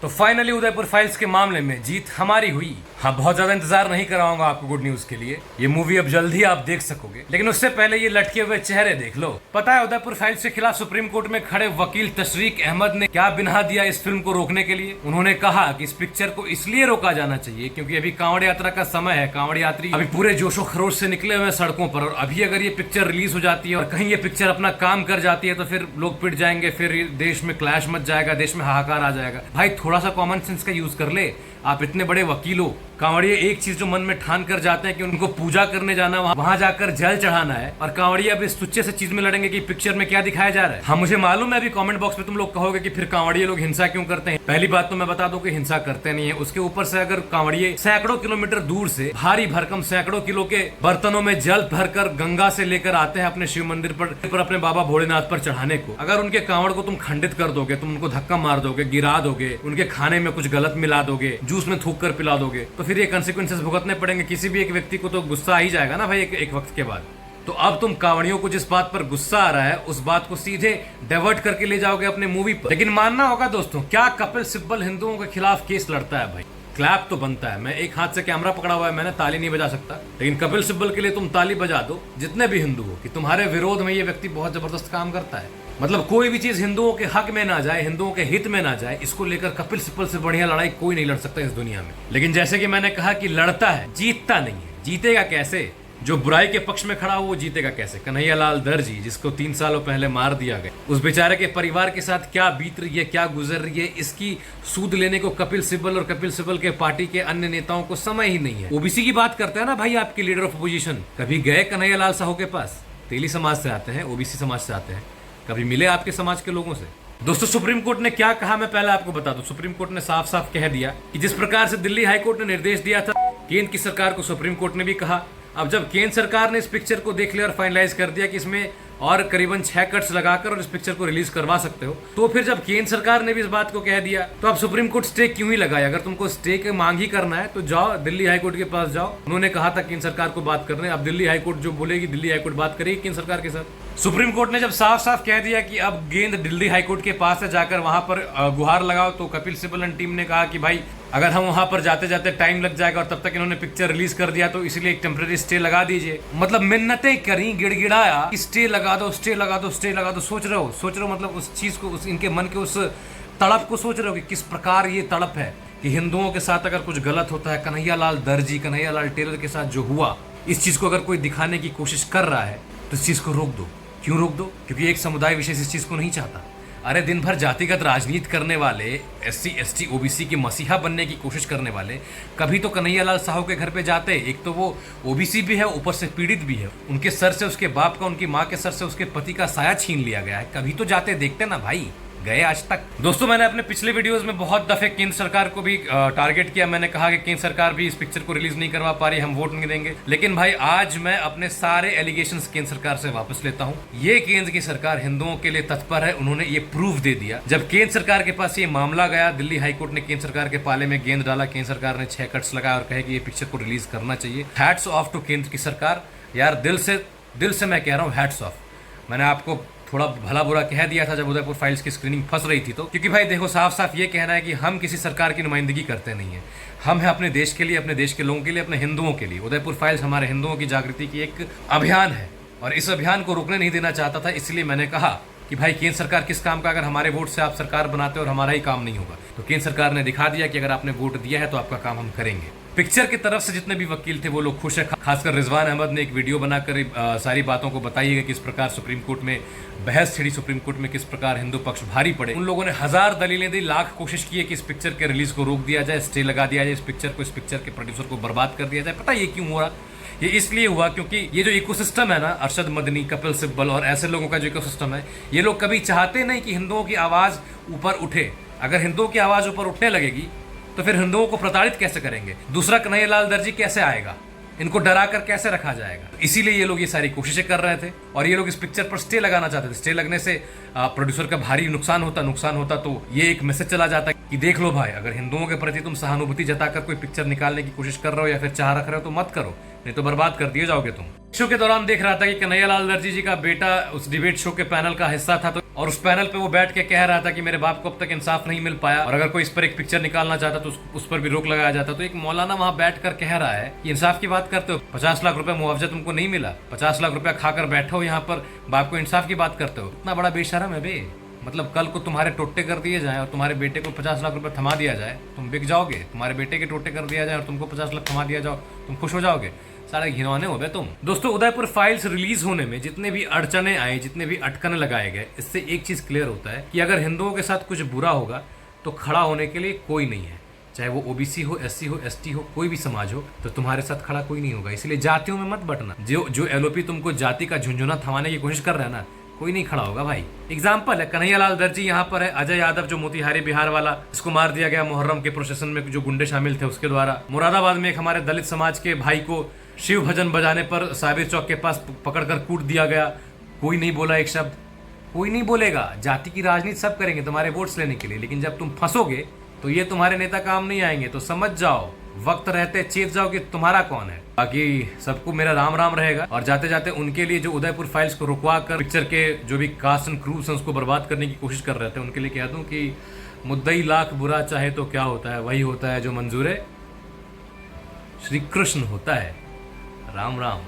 तो finally Udaipur files के मामले में जीत हमारी हुई। हाँ, बहुत ज्यादा इंतजार नहीं कराऊंगा आपको गुड न्यूज के लिए, ये मूवी अब जल्द ही आप देख सकोगे। लेकिन उससे पहले ये लटके हुए चेहरे देख लो। पता है उदयपुर फाइल्स के खिलाफ सुप्रीम कोर्ट में खड़े वकील तशरीक अहमद ने क्या बिना दिया इस फिल्म को रोकने के लिए। उन्होंने कहा कि इस पिक्चर को इसलिए रोका जाना चाहिए क्योंकि अभी कांवड़ यात्रा का समय है, कांवड़ यात्री अभी पूरे जोशो खरोश से निकले हुए हैं सड़कों पर, और अभी अगर ये पिक्चर रिलीज हो जाती है और कहीं ये पिक्चर अपना काम कर जाती है तो फिर लोग पिट जाएंगे, फिर देश में क्लैश मच जाएगा, देश में हाहाकार आ जाएगा। भाई थोड़ा सा कॉमन सेंस का यूज कर ले। आप इतने बड़े वकील हो, कांवड़िए एक चीज जो मन में ठान कर जाते हैं कि उनको पूजा करने जाना, वहां जाकर जल चढ़ाना है, और कांवड़िए अब इस तुच्छे से चीज में लड़ेंगे कि पिक्चर में क्या दिखाया जा रहा है। हाँ मुझे मालूम है, अभी कमेंट बॉक्स में तुम लोग कहोगे कि फिर कांवड़िए लोग हिंसा क्यों करते हैं। पहली बात तो मैं बता दूं कि हिंसा करते नहीं है। उसके ऊपर से अगर कांवड़िए सैकड़ों किलोमीटर दूर से भारी भरकम सैकड़ों किलो के बर्तनों में जल भरकर गंगा से लेकर आते हैं अपने शिव मंदिर पर अपने बाबा भोलेनाथ पर चढ़ाने को, अगर उनके कांवड़ को तुम खंडित कर दोगे, तुम उनको धक्का मार दोगे, गिरा दोगे, उनके खाने में कुछ गलत मिला दोगे, जूस में थूक कर पिला दोगे, तो फिर ये कंसिक्वेंसेस भुगतने पड़ेंगे। किसी भी एक व्यक्ति को तो गुस्सा आ ही जाएगा ना भाई एक वक्त के बाद। तो अब तुम कांवड़ियों को जिस बात पर गुस्सा आ रहा है उस बात को सीधे डाइवर्ट करके ले जाओगे अपने मूवी पर। लेकिन मानना होगा दोस्तों, क्या कपिल सिब्बल हिंदुओं के खिलाफ केस लड़ता है भाई? क्लैप तो बनता है। मैं एक हाथ से कैमरा पकड़ा हुआ है, मैंने ताली नहीं बजा सकता, लेकिन कपिल सिब्बल के लिए तुम ताली बजा दो, जितने भी हिंदू हो, कि तुम्हारे विरोध में ये व्यक्ति बहुत जबरदस्त काम करता है। मतलब कोई भी चीज हिंदुओं के हक में ना जाए, हिंदुओं के हित में ना जाए, इसको लेकर कपिल सिब्बल से बढ़िया लड़ाई कोई नहीं लड़ सकता इस दुनिया में। लेकिन जैसे कि मैंने कहा कि लड़ता है, जीतता नहीं है। जीतेगा कैसे? जो बुराई के पक्ष में खड़ा हो वो जीतेगा कैसे? कन्हैयालाल दर्जी, जिसको 3 सालों पहले मार दिया गया, उस बेचारे के परिवार के साथ क्या बीत रही है, क्या गुजर रही है, इसकी सूद लेने को कपिल सिब्बल और कपिल सिब्बल के पार्टी के अन्य नेताओं को समय ही नहीं है। ओबीसी की बात करते हैं ना भाई आपके लीडर ऑफ अपोजिशन, कभी गए कन्हैयालाल साहू के पास? तेली समाज से आते हैं, ओबीसी समाज से आते हैं, कभी मिले आपके समाज के लोगों से? दोस्तों सुप्रीम कोर्ट ने क्या कहा मैं पहले आपको बता दूं। सुप्रीम कोर्ट ने साफ साफ कह दिया कि जिस प्रकार से दिल्ली हाईकोर्ट ने निर्देश दिया था केंद्र की सरकार को, सुप्रीम कोर्ट ने भी कहा। अब जब केंद्र सरकार ने इस पिक्चर को देख लिया और फाइनलाइज कर दिया कि इसमें और करीबन 6 कट्स लगाकर और इस पिक्चर को रिलीज करवा सकते हो, तो फिर जब केंद्र सरकार ने भी इस बात को कह दिया तो अब सुप्रीम कोर्ट स्टे क्यों ही लगाए? अगर तुमको स्टे की मांग ही करना है तो जाओ दिल्ली हाईकोर्ट के पास जाओ। उन्होंने कहा था केंद्र सरकार को बात करने, अब दिल्ली हाईकोर्ट जो बोलेगी, दिल्ली हाईकोर्ट बात करेगी केंद्र सरकार के साथ। सुप्रीम कोर्ट ने जब साफ साफ कह दिया कि अब गेंद दिल्ली हाईकोर्ट के पास है, जाकर वहां पर गुहार लगाओ, तो कपिल सिब्बल एंड टीम ने कहा कि भाई अगर हम वहां पर जाते जाते टाइम लग जाएगा और तब तक इन्होंने पिक्चर रिलीज कर दिया तो इसलिए एक टेम्परेरी स्टे लगा दीजिए। मतलब मिन्नतें करी, गिड़गिड़ाया कि स्टे लगा दो, स्टे लगा दो, स्टे लगा दो। सोच रहे हो मतलब उस चीज को, उस इनके मन के उस तड़प को सोच रहे हो कि किस प्रकार ये तड़प है कि हिंदुओं के साथ अगर कुछ गलत होता है, कन्हैयालाल दर्जी, कन्हैयालाल टेलर के साथ जो हुआ, इस चीज को अगर कोई दिखाने की कोशिश कर रहा है तो इस चीज को रोक दो। क्यों रोक दो? क्योंकि एक समुदाय विशेष इस चीज को नहीं चाहता। अरे दिन भर जातिगत राजनीति करने वाले, SC ST OBC के मसीहा बनने की कोशिश करने वाले कभी तो कन्हैयालाल साहू के घर पे जाते। एक तो वो OBC भी है, ऊपर से पीड़ित भी है, उनके सर से उसके बाप का, उनकी माँ के सर से उसके पति का साया छीन लिया गया है, कभी तो जाते देखते ना भाई। गए आज तक? दोस्तों मैंने अपने पिछले वीडियोस में बहुत दफे केंद्र सरकार को भी टारगेट किया। मैंने कहा कि केंद्र सरकार भी इस पिक्चर को रिलीज नहीं करवा पा रही, हम वोट नहीं देंगे। लेकिन भाई आज मैं अपने सारे एलिगेशंस केंद्र सरकार से वापस लेता हूं। ये केंद्र की सरकार हिंदुओं के लिए तत्पर है, उन्होंने ये प्रूफ दे दिया। जब केंद्र सरकार के पास ये मामला गया, दिल्ली हाईकोर्ट ने केंद्र सरकार के पाले में गेंद डाला, केंद्र सरकार ने 6 कट्स लगाया और कहे कि ये पिक्चर को रिलीज करना चाहिए। हैट्स ऑफ टू केंद्र की सरकार यार, दिल से मैं कह रहा हूँ हैट्स ऑफ। मैंने आपको थोड़ा भला बुरा कह दिया था जब उदयपुर फाइल्स की स्क्रीनिंग फंस रही थी तो, क्योंकि भाई देखो साफ साफ ये कहना है कि हम किसी सरकार की नुमाइंदगी करते नहीं है, हम हैं अपने देश के लिए, अपने देश के लोगों के लिए, अपने हिंदुओं के लिए। उदयपुर फाइल्स हमारे हिंदुओं की जागृति की एक अभियान है और इस अभियान को रोकने नहीं देना चाहता था। इसलिए मैंने कहा कि भाई केंद्र सरकार किस काम का, अगर हमारे वोट से आप सरकार बनाते हो और हमारा ही काम नहीं होगा, तो केंद्र सरकार ने दिखा दिया कि अगर आपने वोट दिया है तो आपका काम हम करेंगे। पिक्चर की तरफ से जितने भी वकील थे वो लोग खुश है। खासकर रिजवान अहमद ने एक वीडियो बनाकर सारी बातों को बताई है कि किस प्रकार सुप्रीम कोर्ट में बहस छिड़ी, सुप्रीम कोर्ट में किस प्रकार हिंदू पक्ष भारी पड़े। उन लोगों ने 1000 दलीलें दी, लाख कोशिश की है कि इस पिक्चर के रिलीज को रोक दिया जाए, स्टे लगा दिया जाए, इस पिक्चर के प्रोड्यूसर को बर्बाद कर दिया जाए। पता ये क्यों हो रहा? ये इसलिए हुआ क्योंकि ये जो इकोसिस्टम है ना, अरशद मदनी, कपिल सिब्बल और ऐसे लोगों का जो इकोसिस्टम है, ये लोग कभी चाहते नहीं कि हिंदुओं की आवाज ऊपर उठे। अगर हिंदुओं की आवाज ऊपर उठने लगेगी तो फिर हिंदुओं को प्रताड़ित कैसे करेंगे? दूसरा कन्हैयालाल दर्जी कैसे आएगा? इनको डरा कर कैसे रखा जाएगा? इसीलिए ये लोग ये सारी कोशिशें कर रहे थे और ये लोग इस पिक्चर पर स्टे लगाना चाहते थे। स्टे लगने से प्रोड्यूसर का भारी नुकसान होता तो ये एक मैसेज चला जाता कि देख लो भाई, अगर हिंदुओं के प्रति तुम सहानुभूति जताकर कोई पिक्चर निकालने की कोशिश कर रहे हो या फिर चाह रख रहे हो तो मत करो, नहीं तो बर्बाद कर दिए जाओगे तुम। शो के दौरान देख रहा था कि कन्हैयालाल दर्जी जी का बेटा उस डिबेट शो के पैनल का हिस्सा था, तो और उस पैनल पे वो बैठ के कह रहा था कि मेरे बाप को अब तक इंसाफ नहीं मिल पाया और अगर कोई इस पर एक पिक्चर निकालना चाहता तो उस पर भी रोक लगाया जाता। तो एक मौलाना वहां बैठ कर कह रहा है कि इंसाफ की बात करते हो, 50 लाख रुपए मुआवजा तुमको नहीं मिला, 50 लाख रुपया खाकर बैठो यहाँ पर, बाप को इंसाफ की बात करते हो। इतना बड़ा बेशरम है बे। मतलब कल को तुम्हारे टोटे कर दिए जाए और तुम्हारे बेटे को 50 लाख रुपए थमा दिया जाए, तुम बिक जाओगे। तुम्हारे बेटे के टोटे कर दिया जाए और तुमको 50 लाख थमा दिया जाओ, तुम खुश हो जाओगे? सारे घिनौने हो गए तुम। दोस्तों, उदयपुर फाइल्स रिलीज होने में जितने भी अड़चने आए, जितने भी अटकन लगाए गए, इससे एक चीज क्लियर होता है कि अगर हिंदुओं के साथ कुछ बुरा होगा तो खड़ा होने के लिए कोई नहीं है। चाहे वो ओबीसी हो, एससी हो, एसटी हो, कोई भी समाज हो, तो तुम्हारे साथ खड़ा कोई नहीं होगा। इसलिए जातियों में मत बटना। जो एलओपी तुमको जाति का झुंझुना थमाने की कोशिश कर रहा है ना, कोई नहीं खड़ा होगा भाई। एग्जाम्पल है कन्हैयालाल दर्जी यहाँ पर है, अजय यादव जो मोतिहारी बिहार वाला, इसको मार दिया गया मुहर्रम के प्रोसेशन में जो गुंडे शामिल थे उसके द्वारा। मुरादाबाद में एक हमारे दलित समाज के भाई को शिव भजन बजाने पर साबिर चौक के पास पकड़कर कूट दिया गया। कोई नहीं बोला एक शब्द, कोई नहीं बोलेगा। जाति की राजनीति सब करेंगे तुम्हारे वोट्स लेने के लिए, लेकिन जब तुम फंसोगे तो ये तुम्हारे नेता काम नहीं आएंगे। तो समझ जाओ, वक्त रहते चेत जाओ कि तुम्हारा कौन है। बाकी सबको मेरा राम राम रहेगा। और जाते जाते उनके लिए जो उदयपुर फाइल्स को रुकवा कर पिक्चर के जो भी कास्ट एंड क्रूज हैं उसको बर्बाद करने की कोशिश कर रहे थे, उनके लिए कह दूं कि मुद्दई लाख बुरा चाहे तो क्या होता है, वही होता है जो मंजूर श्री कृष्ण होता है। राम राम।